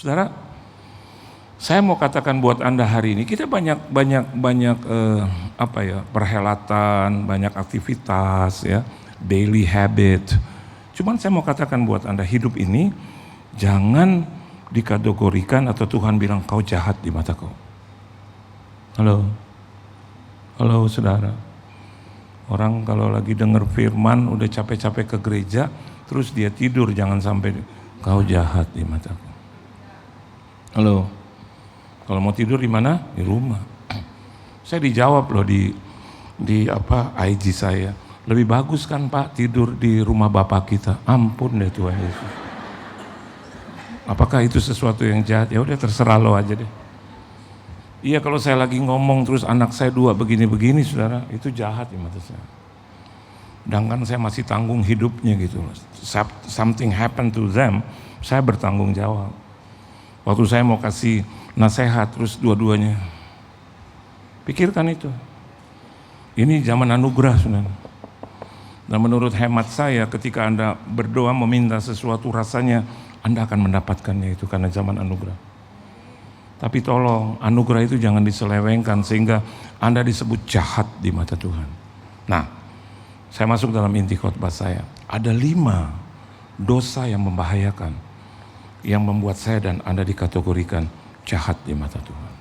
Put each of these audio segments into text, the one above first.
Saudara, saya mau katakan buat Anda hari ini, kita banyak perhelatan, banyak aktivitas ya, daily habit. Cuman saya mau katakan buat Anda, hidup ini jangan dikategorikan atau Tuhan bilang kau jahat di mata kau. Halo saudara. Orang kalau lagi dengar firman udah capek-capek ke gereja, terus dia tidur, jangan sampai kau jahat di mataku. Kalau mau tidur di mana? Di rumah. Saya dijawab loh di IG saya. Lebih bagus kan Pak tidur di rumah Bapak kita. Ampun deh Tuhan Yesus. Apakah itu sesuatu yang jahat? Ya udah terserah lo aja deh. Iya, kalau saya lagi ngomong terus anak saya 2 begini-begini saudara, itu jahat di mata saya. Sedangkan saya masih tanggung hidupnya gitu. Something happen to them, saya bertanggung jawab. Waktu saya mau kasih nasihat terus dua-duanya, pikirkan itu. Ini zaman anugerah saudara. Dan menurut hemat saya, ketika Anda berdoa meminta sesuatu, rasanya Anda akan mendapatkannya itu karena zaman anugerah. Tapi tolong, anugerah itu jangan diselewengkan sehingga Anda disebut jahat di mata Tuhan. Nah, saya masuk dalam inti khotbah saya. Ada 5 dosa yang membahayakan, yang membuat saya dan Anda dikategorikan jahat di mata Tuhan.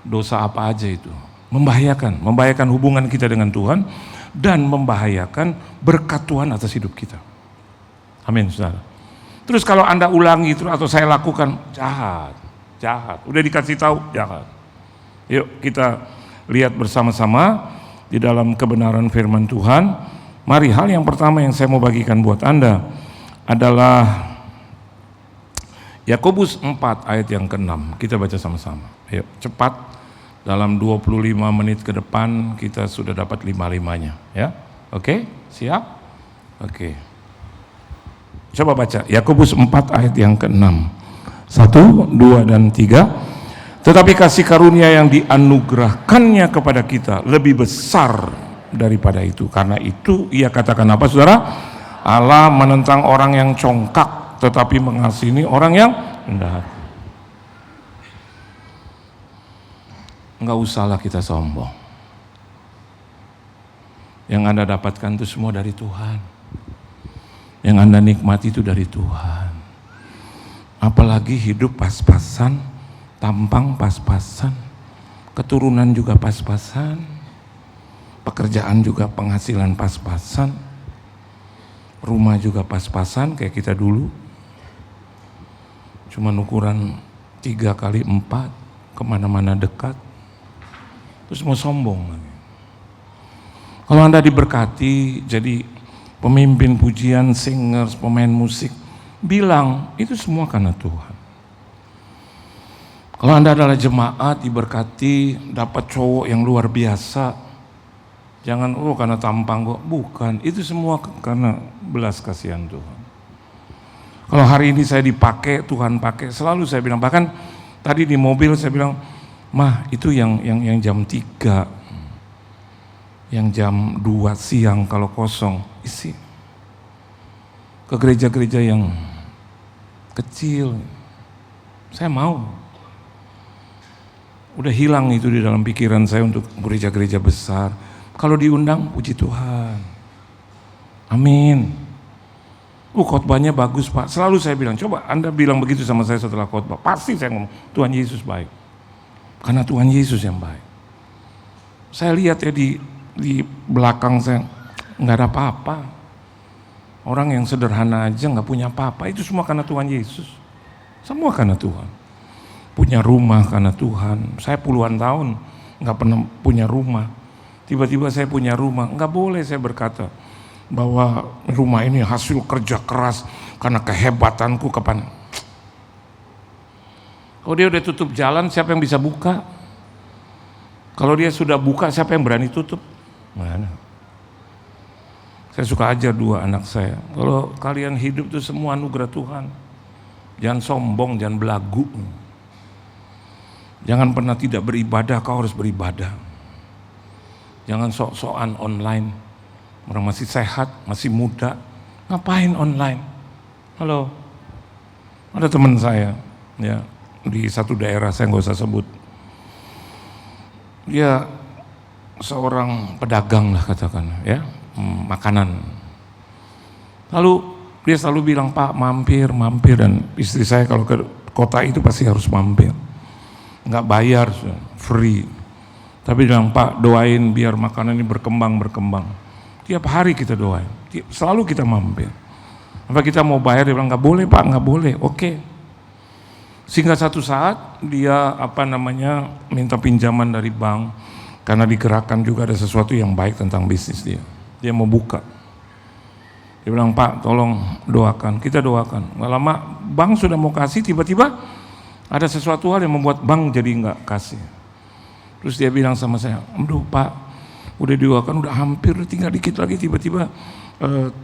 Dosa apa aja itu? Membahayakan hubungan kita dengan Tuhan dan membahayakan berkat Tuhan atas hidup kita. Amin, saudara. Terus kalau Anda ulangi terus atau saya lakukan, jahat. Udah dikasih tahu, jahat. Yuk kita lihat bersama-sama di dalam kebenaran firman Tuhan. Mari, hal yang pertama yang saya mau bagikan buat Anda adalah Yakobus 4 ayat yang ke-6. Kita baca sama-sama. Ayo, cepat. Dalam 25 menit ke depan kita sudah dapat 5-5-nya, ya. Oke, siap? Oke. Coba baca Yakobus 4 ayat yang ke-6. 1, 2, dan 3. Tetapi kasih karunia yang dianugerahkannya kepada kita lebih besar daripada itu. Karena itu ia katakan apa saudara? Allah menentang orang yang congkak, tetapi mengasihi orang yang rendah hati. Enggak usahlah kita sombong. Yang Anda dapatkan itu semua dari Tuhan. Yang Anda nikmati itu dari Tuhan. Apalagi hidup pas-pasan, tampang pas-pasan, keturunan juga pas-pasan, pekerjaan juga penghasilan pas-pasan, rumah juga pas-pasan kayak kita dulu. Cuma ukuran 3x4, kemana-mana dekat. Terus mau sombong lagi. Kalau Anda diberkati jadi pemimpin pujian, singers, pemain musik, bilang itu semua karena Tuhan. Kalau Anda adalah jemaat diberkati, dapat cowok yang luar biasa, jangan karena tampang kok, bukan. Itu semua karena belas kasihan Tuhan. Kalau hari ini saya dipakai, Tuhan pakai, selalu saya bilang. Bahkan tadi di mobil saya bilang, Mah itu yang jam 3, yang jam 2 siang kalau kosong, isi ke gereja-gereja yang kecil. Saya mau. Udah hilang itu di dalam pikiran saya untuk gereja-gereja besar. Kalau diundang, puji Tuhan. Amin. Khotbahnya bagus Pak. Selalu saya bilang, coba Anda bilang begitu sama saya setelah khotbah. Pasti saya ngomong, Tuhan Yesus baik. Karena Tuhan Yesus yang baik. Saya lihat ya di belakang saya, nggak ada apa-apa. Orang yang sederhana aja nggak punya apa-apa, itu semua karena Tuhan Yesus. Semua karena Tuhan. Punya rumah karena Tuhan. Saya puluhan tahun nggak pernah punya rumah. Tiba-tiba saya punya rumah. Nggak boleh saya berkata bahwa rumah ini hasil kerja keras karena kehebatanku kapan. Kalau dia udah tutup jalan, siapa yang bisa buka? Kalau dia sudah buka, siapa yang berani tutup? Mana? Saya suka ajar 2 anak saya. Kalau kalian hidup itu semua anugerah Tuhan. Jangan sombong, jangan belagu. Jangan pernah tidak beribadah, kau harus beribadah. Jangan sok-sokan online. Orang masih sehat, masih muda. Ngapain online? Halo? Ada teman saya, ya, di satu daerah, saya nggak usah sebut. Dia seorang pedagang lah katakan, ya, makanan. Lalu dia selalu bilang, Pak mampir, dan istri saya kalau ke kota itu pasti harus mampir, nggak bayar, free. Tapi bilang, Pak doain biar makanan ini berkembang. Tiap hari kita doain, selalu kita mampir. Apa kita mau bayar, dia bilang nggak boleh Pak, nggak boleh. Oke. Sehingga satu saat dia minta pinjaman dari bank karena digerakkan juga ada sesuatu yang baik tentang bisnis dia. Dia mau buka. Dia bilang, Pak tolong doakan, kita doakan. Nggak lama bank sudah mau kasih, tiba-tiba ada sesuatu hal yang membuat bank jadi nggak kasih. Terus dia bilang sama saya, aduh Pak, udah doakan, udah hampir, tinggal dikit lagi, tiba-tiba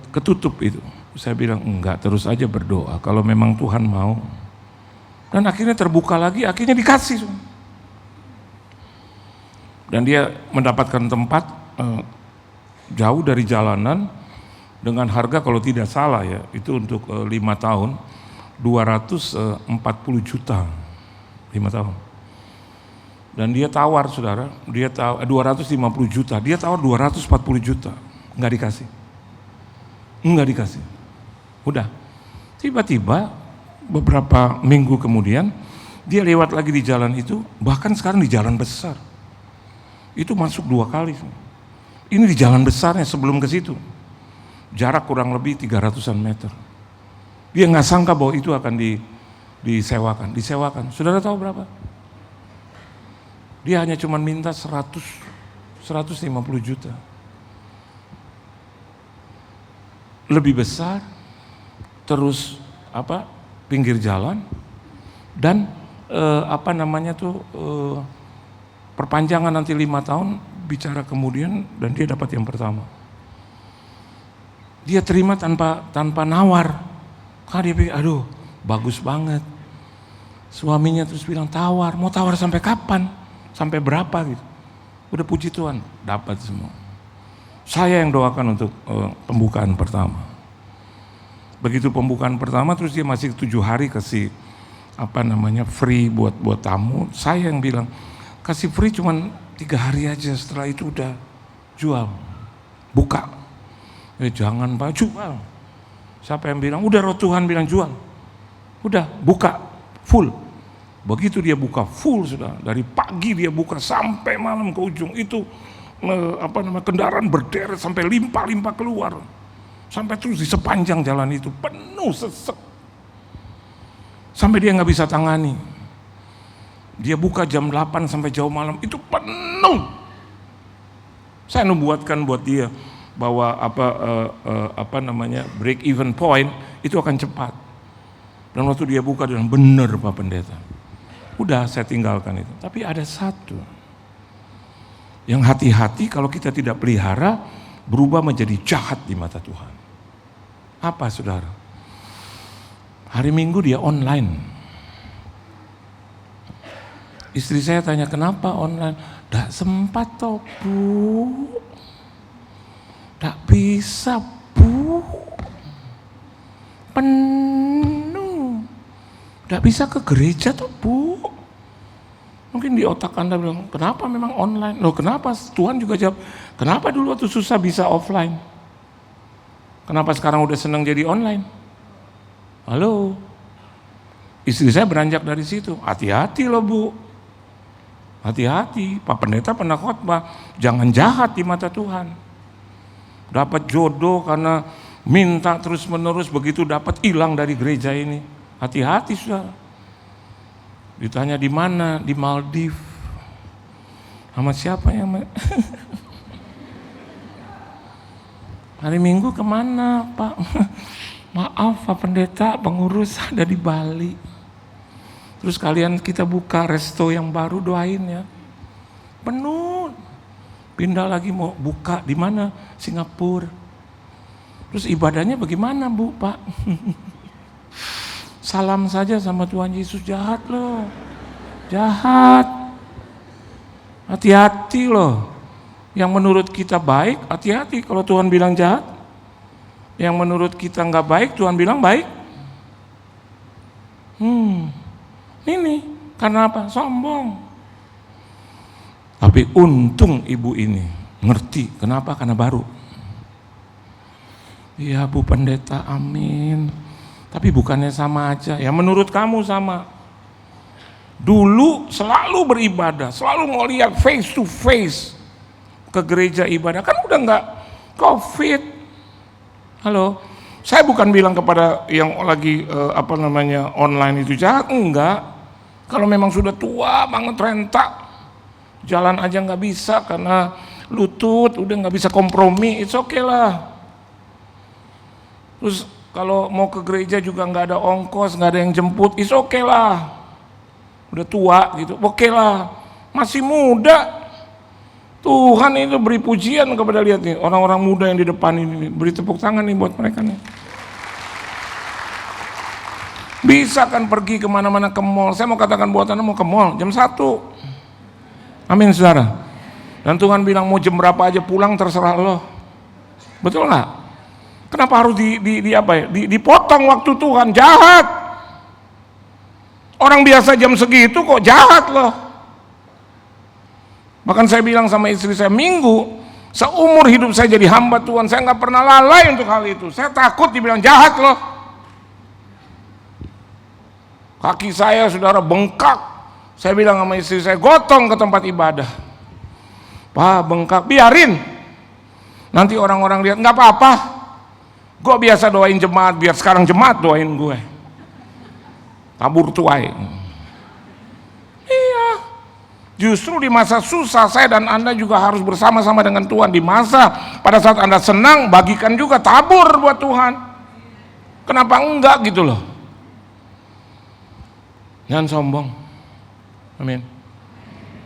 ketutup itu. Saya bilang, enggak, terus aja berdoa, kalau memang Tuhan mau. Dan akhirnya terbuka lagi, akhirnya dikasih. Dan dia mendapatkan tempat jauh dari jalanan, dengan harga kalau tidak salah ya, itu untuk 5 tahun, 240 juta, 5 tahun. Dan dia tawar saudara, dia 250 juta, dia tawar 240 juta, nggak dikasih. Udah, tiba-tiba beberapa minggu kemudian, dia lewat lagi di jalan itu, bahkan sekarang di jalan besar, itu masuk 2 kali. Ini di jalan besarnya sebelum ke situ, jarak kurang lebih 300-an meter. Dia nggak sangka bahwa itu akan disewakan. Saudara tahu berapa? Dia hanya cuma minta 150 juta. Lebih besar, terus pinggir jalan, dan perpanjangan nanti 5 tahun, bicara kemudian, dan dia dapat yang pertama. Dia terima tanpa nawar. Karena dia pikir, aduh bagus banget. Suaminya terus bilang, mau tawar sampai kapan? Sampai berapa gitu. Udah puji Tuhan, dapat semua. Saya yang doakan untuk pembukaan pertama. Begitu pembukaan pertama, terus dia masih 7 hari kasih free buat tamu. Saya yang bilang, kasih free cuman 3 hari aja, setelah itu udah jual, buka. Jangan Pak, jual. Siapa yang bilang, udah roh Tuhan bilang jual. Udah, buka, full. Begitu dia buka full, sudah dari pagi dia buka sampai malam ke ujung itu, kendaraan berderet sampai limpah keluar, sampai terus di sepanjang jalan itu penuh sesek, sampai dia nggak bisa tangani. Dia buka jam 8 sampai jauh malam itu penuh. Saya nubuatkan buat dia bahwa break even point itu akan cepat. Dan waktu dia buka, dia bilang, bener Pak Pendeta. Udah, saya tinggalkan itu. Tapi ada satu yang hati-hati, kalau kita tidak pelihara, berubah menjadi jahat di mata Tuhan. Apa saudara? Hari Minggu dia online. Istri saya tanya, kenapa online? Nggak sempat toh Bu, nggak bisa Bu, penuh, nggak bisa ke gereja toh Bu. Mungkin di otak Anda bilang, kenapa memang online? Loh kenapa? Tuhan juga jawab, kenapa dulu waktu susah bisa offline? Kenapa sekarang udah senang jadi online? Halo? Istri saya beranjak dari situ, hati-hati loh Bu. Hati-hati, Pak Pendeta pernah khotbah, jangan jahat di mata Tuhan. Dapat jodoh karena minta terus-menerus, begitu dapat hilang dari gereja ini. Hati-hati saudara. Ditanya di mana? Di Maldives. Sama siapa yang hari Minggu kemana Pak? Maaf Pak Pendeta, pengurus ada di Bali. Terus kita buka resto yang baru, doain ya. Penuh. Pindah lagi mau buka di mana? Singapura. Terus ibadahnya bagaimana Bu Pak? Salam saja sama Tuhan Yesus, jahat loh. Jahat. Hati-hati loh. Yang menurut kita baik, hati-hati kalau Tuhan bilang jahat. Yang menurut kita nggak baik, Tuhan bilang baik. Ini karena apa? Sombong. Tapi untung ibu ini ngerti. Kenapa? Karena baru. Iya Bu Pendeta, amin. Tapi bukannya sama aja? Ya menurut kamu sama. Dulu selalu beribadah, selalu mau lihat face to face ke gereja ibadah. Kan udah enggak COVID. Halo, saya bukan bilang kepada yang lagi online itu jahat, enggak. Kalau memang sudah tua banget rentak, jalan aja nggak bisa karena lutut udah nggak bisa kompromi, it's okay lah. Terus kalau mau ke gereja juga nggak ada ongkos, nggak ada yang jemput, it's okay lah. Udah tua gitu, oke lah. Masih muda. Tuhan itu beri pujian kepada, lihat nih, orang-orang muda yang di depan ini, beri tepuk tangan nih buat mereka nih. Bisa kan pergi kemana-mana ke mall. Saya mau katakan buat Anda mau ke mall jam 1. Amin saudara. Dan Tuhan bilang mau jam berapa aja pulang terserah lo. Betul nggak? Kenapa harus dipotong waktu Tuhan? Jahat. Orang biasa jam segitu kok jahat loh. Bahkan saya bilang sama istri saya, Minggu seumur hidup saya jadi hamba Tuhan, saya nggak pernah lalai untuk hal itu. Saya takut dibilang jahat loh. Kaki saya saudara bengkak. Saya bilang sama istri saya, gotong ke tempat ibadah. Pak, bengkak, biarin. Nanti orang-orang lihat, nggak apa-apa. Gue biasa doain jemaat, biar sekarang jemaat doain gue. Tabur tuai. Iya. Justru di masa susah saya dan Anda juga harus bersama-sama dengan Tuhan. Di masa pada saat Anda senang, bagikan juga tabur buat Tuhan. Kenapa enggak gitu loh? Jangan sombong. Amin.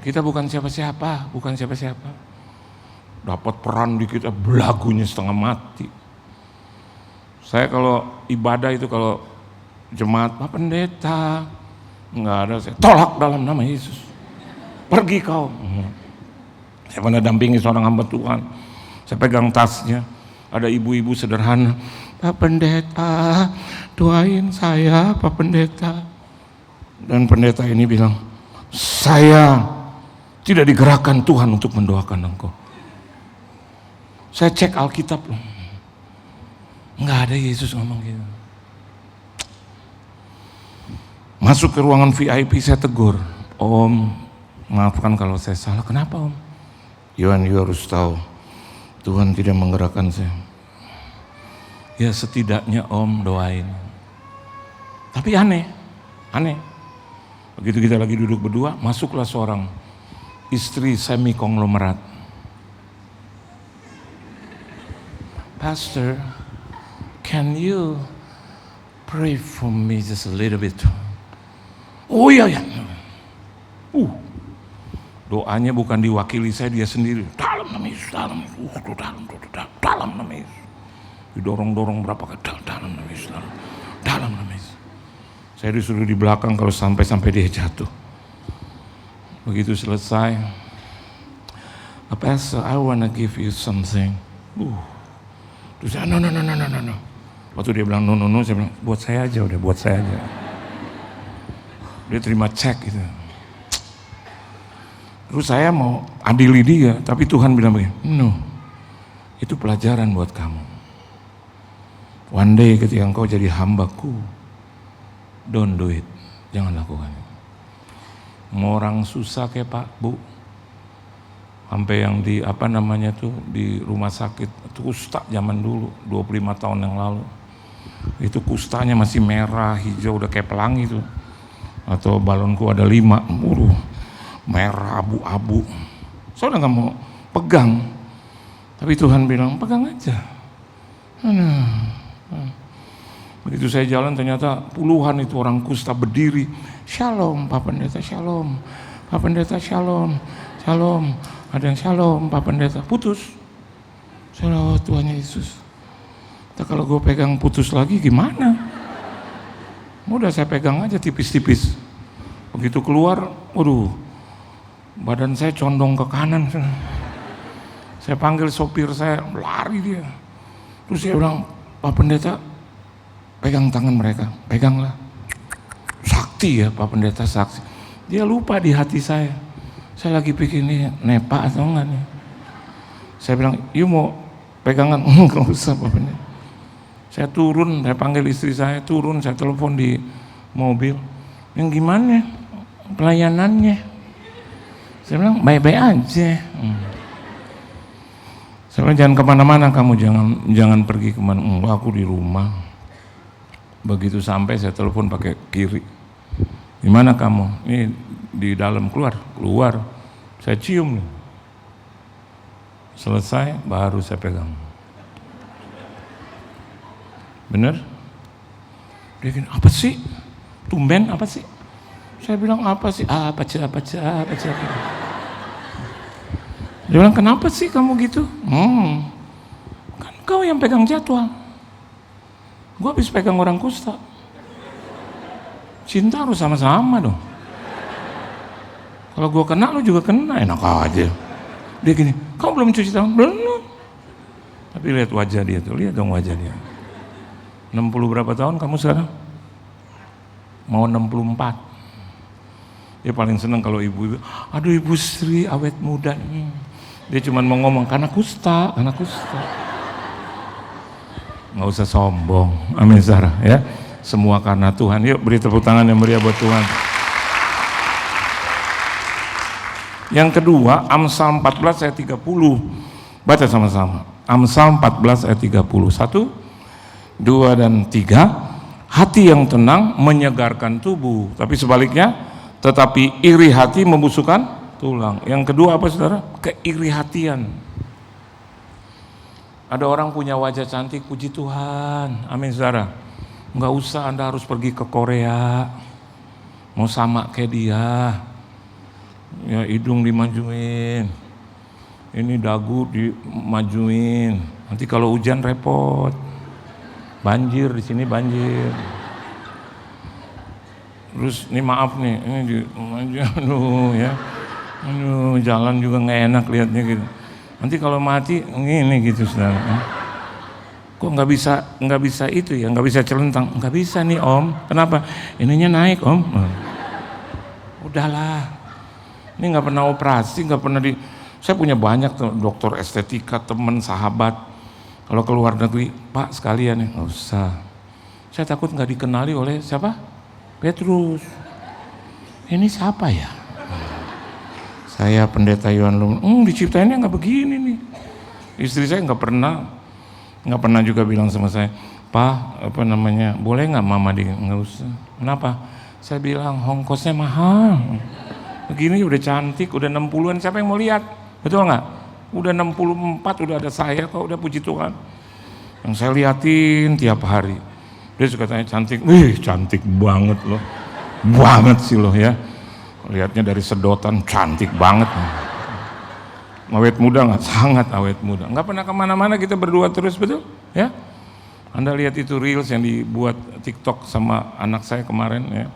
Kita bukan siapa-siapa, bukan siapa-siapa. Dapat peran di kita, belagunya setengah mati. Saya kalau ibadah itu, kalau jemaat, Pak Pendeta, enggak ada, saya tolak dalam nama Yesus. Pergi kau. Saya pernah dampingi seorang hamba Tuhan. Saya pegang tasnya, ada ibu-ibu sederhana. Pak Pendeta, doain saya, Pak Pendeta. Dan pendeta ini bilang, saya tidak digerakkan Tuhan untuk mendoakan engkau. Saya cek Alkitab loh. Enggak ada Yesus ngomong gitu. Masuk ke ruangan VIP, saya tegur, Om, maafkan kalau saya salah. Kenapa Om? Yohan, you harus tahu, Tuhan tidak menggerakkan saya. Ya setidaknya Om doain. Tapi aneh. Begitu kita lagi duduk berdua, masuklah seorang istri semi konglomerat. Pastor, can you pray for me just a little bit? Oh iya ya. Doanya bukan diwakili saya, dia sendiri. Dalam nama Yesus, dalam nama Yesus. Didorong-dorong berapa kali, dalam nama Yesus, dalam nama Yesus. Saya disuruh di belakang kalau sampai dia jatuh. Begitu selesai, Pastor, I wanna give you something. Terus saya, no. Waktu dia bilang no, saya bilang, buat saya aja. Dia terima cek gitu. Terus saya mau adili dia, tapi Tuhan bilang begini, no, itu pelajaran buat kamu. One day ketika engkau jadi hambaku, don't do it, jangan lakukan itu. Mau orang susah kayak Pak, Bu, sampai yang di di rumah sakit, itu kusta zaman dulu, 25 tahun yang lalu. Itu kustanya masih merah, hijau, udah kayak pelangi tuh. Atau balonku ada 5, merah, abu-abu. Saya udah gak mau pegang. Tapi Tuhan bilang, pegang aja. Begitu saya jalan ternyata puluhan itu orang kusta berdiri. Shalom Pak Pendeta, shalom. Pak Pendeta, shalom. Shalom. Ada yang shalom Pak Pendeta. Putus. Shalom Tuhan Yesus. Nah, kalau gue pegang putus lagi gimana? Udah saya pegang aja tipis-tipis. Begitu keluar, waduh, badan saya condong ke kanan. Saya panggil sopir saya, lari dia. Terus saya bilang, Pak Pendeta, pegang tangan mereka, peganglah. Sakit sakti ya Pak Pendeta, saksi. Dia lupa di hati saya. Saya lagi pikir ini nepa atau enggak nih. Saya bilang, "You mau pegangan?" Enggak usah Pak Pendeta. Saya turun, saya panggil istri saya turun, saya telepon di mobil. Yang gimana pelayanannya? Saya bilang, baik-baik aja. Saya bilang, jangan kemana-mana kamu, jangan pergi kemana. Enggak, aku di rumah. Begitu sampai saya telepon pakai kiri. Gimana kamu? Ini di dalam, keluar. Saya cium nih. Selesai, baru saya pegang. Bener? Dia gini, apa sih? Tumben apa sih? Saya bilang apa sih? Apa sih? Dia bilang, kenapa sih kamu gitu? Kan kau yang pegang jadwal. Gue habis pegang orang kusta. Cinta harus sama-sama dong. Kalau gue kena, lu juga kena, enak aja. Dia gini, kamu belum cuci tangan? Belum. Tapi lihat wajah dia tuh, lihat dong wajah dia. 60 berapa tahun kamu sekarang? Mau 64. Dia paling senang kalau ibu-ibu, aduh Ibu Sri awet muda. Dia cuma mau ngomong, karena kusta. Nggak usah sombong, amin Sarah ya. Semua karena Tuhan. Yuk beri tepuk tangan yang meriah buat Tuhan. Yang kedua, Amsal 14 ayat 30. Baca sama-sama. Amsal 14 ayat 30. 1, 2, dan 3. Hati yang tenang menyegarkan tubuh, tapi sebaliknya, tetapi iri hati membusukkan tulang. Yang kedua apa saudara? Keiri hatian. Ada orang punya wajah cantik, puji Tuhan, amin saudara. Nggak usah Anda harus pergi ke Korea, mau sama kayak dia. Ya hidung dimajuin, ini dagu dimajuin. Nanti kalau hujan repot, banjir di sini banjir. Terus ini maaf nih, ini aduh ya, aduh jalan juga nggak enak lihatnya gitu. Nanti kalau mati ini gitu saudara. Kok nggak bisa itu ya, nggak bisa celentang, nggak bisa nih Om. Kenapa? Ininya naik Om. Udahlah. Ini nggak pernah operasi, nggak pernah saya punya banyak dokter estetika, teman, sahabat. Kalau keluar negeri, Pak sekalian ya, nggak usah. Saya takut nggak dikenali oleh siapa? Petrus. Ini siapa ya? Saya Pendeta Yohan Lumrah. Diciptainnya nggak begini nih. Istri saya nggak pernah juga bilang sama saya, Pak, boleh nggak Mama nggak usah. Kenapa? Saya bilang ongkosnya mahal. Begini udah cantik, udah 60-an, siapa yang mau lihat? Betul nggak? Udah 64, udah ada saya kok, udah puji Tuhan. Yang saya liatin tiap hari. Dia suka tanya cantik, cantik banget loh. Banget sih loh ya. Lihatnya dari sedotan, cantik banget. Awet muda nggak? Sangat awet muda. Nggak pernah kemana-mana, kita berdua terus, betul? Ya. Anda lihat itu reels yang dibuat TikTok sama anak saya kemarin ya.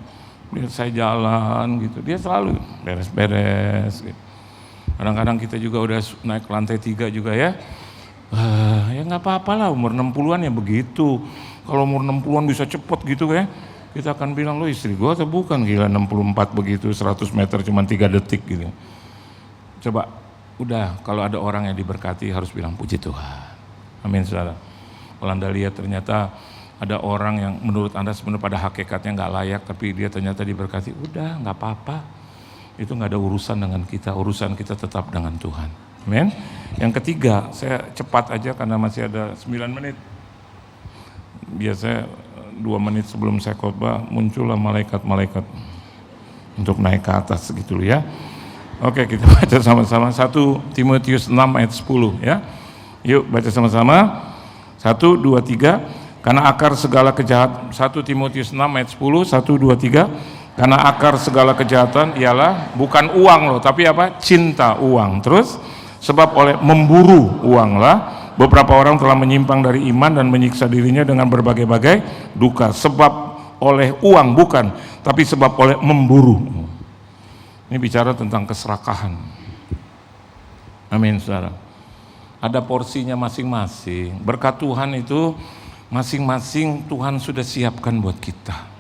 Lihat saya jalan gitu, dia selalu beres-beres gitu. Kadang-kadang kita juga udah naik ke lantai 3 juga ya. Ya nggak apa-apa lah, umur 60-an ya begitu. Kalau umur 60-an bisa cepet gitu ya, kita akan bilang, lo istri gua atau bukan, gila 64 begitu, 100 meter cuma 3 detik gitu. Coba, udah kalau ada orang yang diberkati harus bilang puji Tuhan. Amin saudara. Kalau Anda lihat ternyata ada orang yang menurut Anda sebenarnya pada hakikatnya nggak layak, tapi dia ternyata diberkati, udah nggak apa-apa. Itu nggak ada urusan dengan kita, urusan kita tetap dengan Tuhan. Amin. Yang ketiga, saya cepat aja karena masih ada 9 menit. Biasanya 2 menit sebelum saya khotbah muncullah malaikat-malaikat untuk naik ke atas gitu ya. Oke, kita baca sama-sama 1 Timotius 6 ayat 10 ya. Yuk baca sama-sama. 1, 2, 3. Karena akar segala kejahatan, 1 Timotius 6 ayat 10, 1, 2, 3. Karena akar segala kejahatan ialah bukan uang loh, tapi apa? Cinta uang. Terus, sebab oleh memburu uanglah beberapa orang telah menyimpang dari iman dan menyiksa dirinya dengan berbagai-bagai duka. Sebab oleh uang bukan, tapi sebab oleh memburu. Ini bicara tentang keserakahan. Amin saudara. Ada porsinya masing-masing. Berkat Tuhan itu masing-masing Tuhan sudah siapkan buat kita.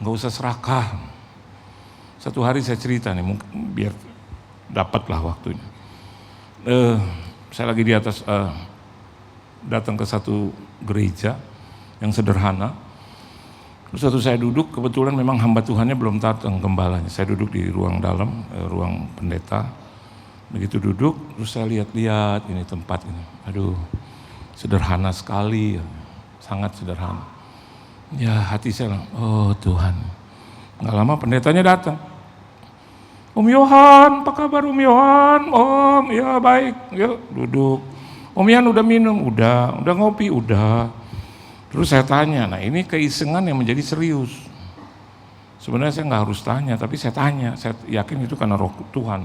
nggak usah serakah. Satu hari saya cerita nih, mungkin biar dapatlah waktunya. Saya lagi di atas, datang ke satu gereja yang sederhana. Terus waktu saya duduk, kebetulan memang hamba Tuhannya belum datang, gembalanya. Saya duduk di ruang dalam, ruang pendeta. Begitu duduk, terus saya lihat-lihat ini tempat ini. Aduh, sederhana sekali, sangat sederhana. Ya hati saya, oh Tuhan. Nggak lama pendetanya datang. Om Yohan, apa kabar Om Yohan? Om, ya baik, ya duduk. Om Yohan udah minum? Udah ngopi? Udah. Terus saya tanya, nah ini keisengan yang menjadi serius. Sebenarnya saya nggak harus tanya, tapi saya tanya, saya yakin itu karena roh Tuhan.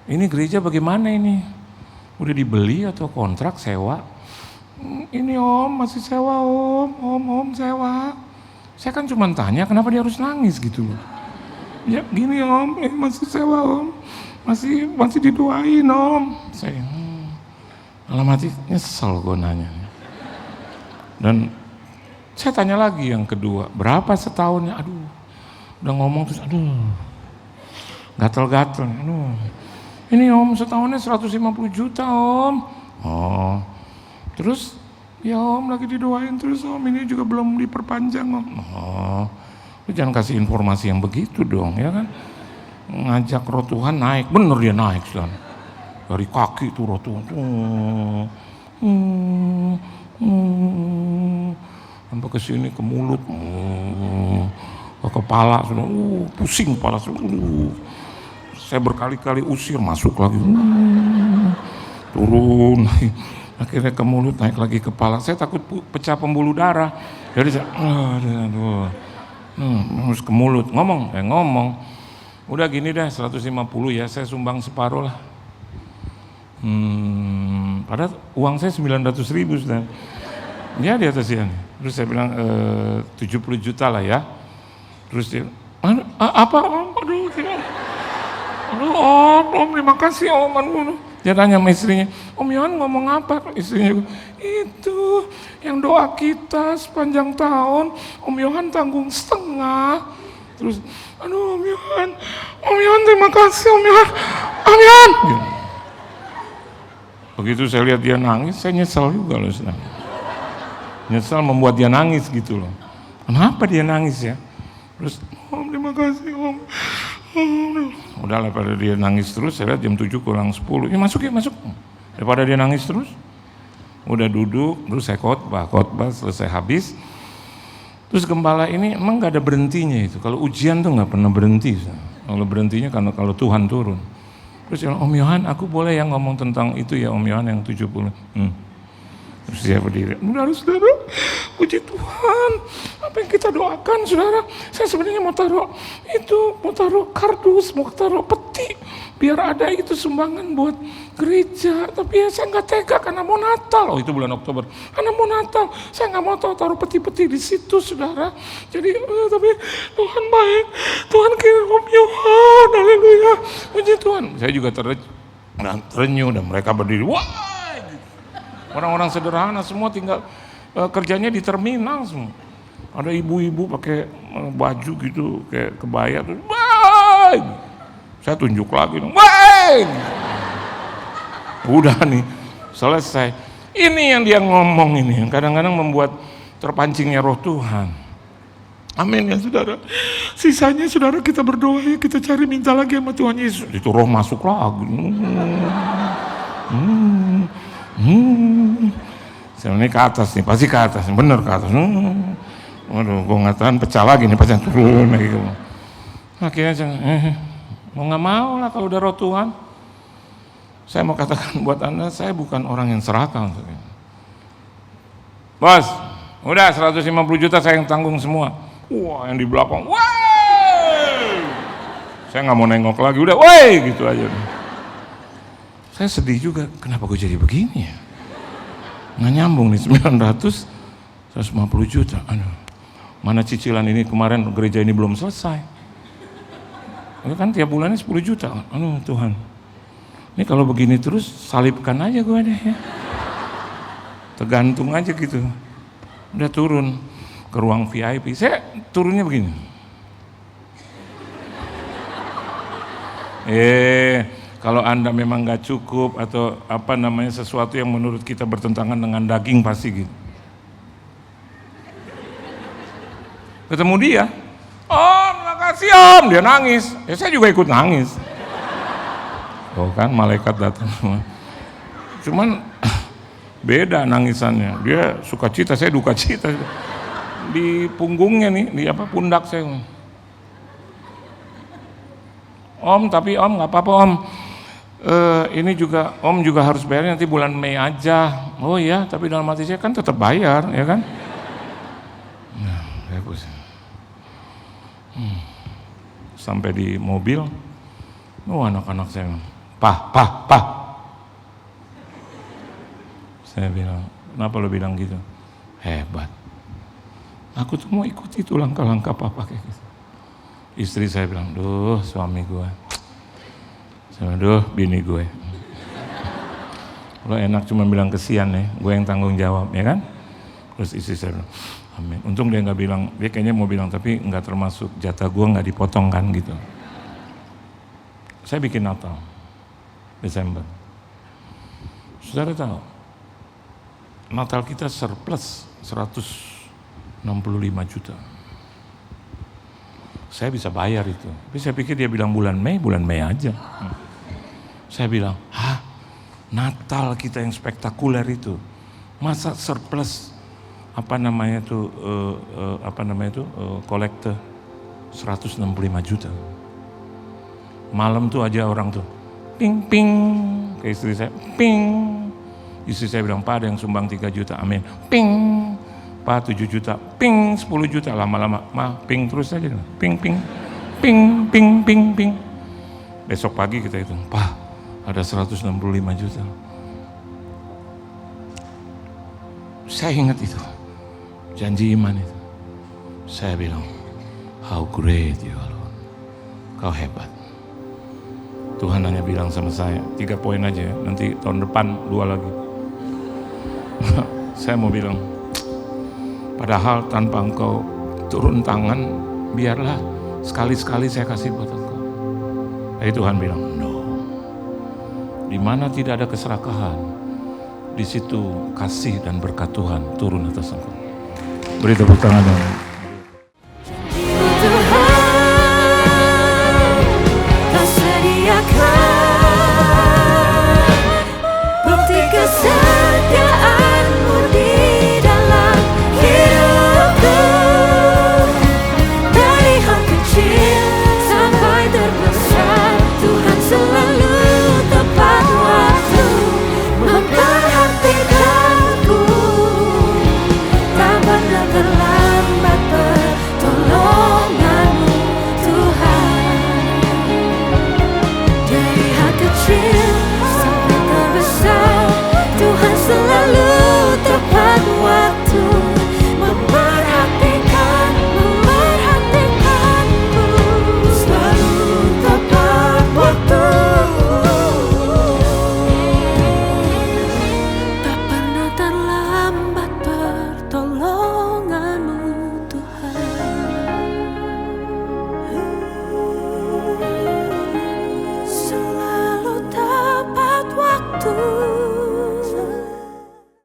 Ini gereja bagaimana ini? Udah dibeli atau kontrak sewa? Ini Om, masih sewa Om sewa. Saya kan cuma tanya kenapa dia harus nangis gitu loh. Ya gini Om, masih sewa Om, masih didoain Om. Saya dalam hati nyesel gue nanya. Dan saya tanya lagi yang kedua, berapa setahunnya? Aduh, udah ngomong terus, aduh, gatel-gatel. Aduh, ini Om setahunnya 150 juta Om. Oh, terus ya Om lagi didoain terus Om, ini juga belum diperpanjang Om. Oh, jangan kasih informasi yang begitu dong, ya kan? Ngajak roh Tuhan naik, bener dia naik sekarang. Dari kaki tuh roh Tuhan. Sampai ke sini ke mulut, ke kepala, pusing kepala. Saya berkali-kali usir, masuk lagi, turun lagi. Akhirnya ke mulut, naik lagi ke kepala. Saya takut pecah pembuluh darah. Jadi saya, harus ke mulut, ngomong. Udah gini dah, 150 ya, saya sumbang separuh lah. Padahal uang saya 900.000 sudah. Ya di atas ya. Terus saya bilang 70 juta lah ya. Terus dia, apa Om? Aduh, Om, terima kasih Om. Dia tanya sama istrinya, Om Yohan ngomong apa? Istrinya, itu yang doa kita sepanjang tahun, Om Yohan tanggung setengah. Terus, aduh Om Yohan terima kasih Om Yohan. Begitu saya lihat dia nangis, saya nyesel juga loh. Nyesel membuat dia nangis gitu loh. Kenapa dia nangis ya? Terus, Om terima kasih Om. Udahlah pada dia nangis terus, saya lihat jam 7 kurang 10. Ya masuk. Daripada dia nangis terus. Udah duduk, terus saya khotbah selesai habis. Terus gembala ini emang gak ada berhentinya itu. Kalau ujian tuh gak pernah berhenti. Kalau berhentinya karena kalau Tuhan turun. Terus dia bilang, Om Yohan aku boleh yang ngomong tentang itu ya Om Yohan yang 70. Terus dia berdiri, saudara, puji Tuhan, apa yang kita doakan saudara, saya sebenarnya mau taruh kardus, mau taruh peti, biar ada itu sumbangan buat gereja, tapi ya saya nggak tega karena mau Natal, itu bulan Oktober, karena mau Natal, saya nggak mau taruh peti-peti di situ saudara, jadi tapi Tuhan baik, Tuhan kirim Om Yohan, haleluya, puji Tuhan, saya juga terenyuh dan mereka berdiri, wah. Orang-orang sederhana semua tinggal kerjanya di terminal semua. Ada ibu-ibu pakai baju gitu kayak kebaya tuh. Baik. Saya tunjuk lagi, baik. Udah nih selesai. Ini yang dia ngomong ini, yang kadang-kadang membuat terpancingnya roh Tuhan. Amin ya saudara. Sisanya saudara kita berdoa ya, kita cari minta lagi sama Tuhan Yesus. Itu roh masuk lagi. Saya ini ke atas nih, pasti ke atas, bener ke atas. Waduh, gue nggak tahan pecah lagi nih, pasti turun lagi. Akhirnya saya, mau nggak mau lah kalau udah roh Tuhan. Saya mau katakan buat Anda, saya bukan orang yang serakah. Bos, udah 150 juta saya yang tanggung semua. Wah, yang di belakang, wah, saya nggak mau nengok lagi, udah, wah, gitu aja. Saya sedih juga, kenapa gue jadi begini ya? Nggak nyambung nih, 900, 150 juta. Aduh, mana cicilan ini kemarin gereja ini belum selesai. Itu kan tiap bulannya 10 juta. Aduh Tuhan, ini kalau begini terus salibkan aja gue deh ya. Tergantung aja gitu. Udah turun. ke ruang VIP, saya turunnya begini. Kalau Anda memang nggak cukup atau apa namanya sesuatu yang menurut kita bertentangan dengan daging pasti gitu. Ketemu dia, Om, makasih Om, dia nangis. Ya saya juga ikut nangis. Oh kan, malaikat datang semua. Cuman beda nangisannya. Dia sukacita, saya duka cita. Di punggungnya nih, di apa pundak saya. Om, tapi Om nggak apa-apa Om. Ini juga Om juga harus bayar nanti bulan Mei aja. Oh iya, tapi dalam hati saya kan tetap bayar, ya kan? Nah, saya pusing. Sampai di mobil, anak-anak saya, Pak. Saya bilang, kenapa lo bilang gitu? Hebat. Aku tuh mau ikuti itu langkah-langkah papa kayak gitu. Istri saya bilang, duh suami gue. Saya bilang, duh bini gue. Lo enak cuma bilang kesian ya, gue yang tanggung jawab, ya kan? Terus istri saya bilang, amin. Untung dia nggak bilang, dia kayaknya mau bilang tapi nggak termasuk jatah gue nggak dipotong kan gitu. Saya bikin Natal Desember. Saudara tahu, Natal kita surplus 165 juta. Saya bisa bayar itu. Tapi saya pikir dia bilang bulan Mei aja. Saya bilang, Natal kita yang spektakuler itu, masa surplus kolektor 165 juta. Malam tuh aja orang tuh ping ping ke istri saya, ping. Istri saya bilang, Pak ada yang sumbang 3 juta, amin. Ping. Pak 7 juta, ping 10 juta, lama-lama ping terus aja, ping ping ping ping ping ping. Besok pagi kita hitung, Pak ada 165 juta. Saya ingat itu, janji iman itu. Saya bilang, how great you are Lord. Kau hebat. Tuhan hanya bilang sama saya, 3 poin aja ya, nanti tahun depan 2 lagi. Saya mau bilang, padahal tanpa engkau turun tangan, biarlah sekali-sekali saya kasih buat engkau. Tapi Tuhan bilang, no. Di mana tidak ada keserakahan, di situ kasih dan berkat Tuhan turun atas engkau. Beri tepuk tangan.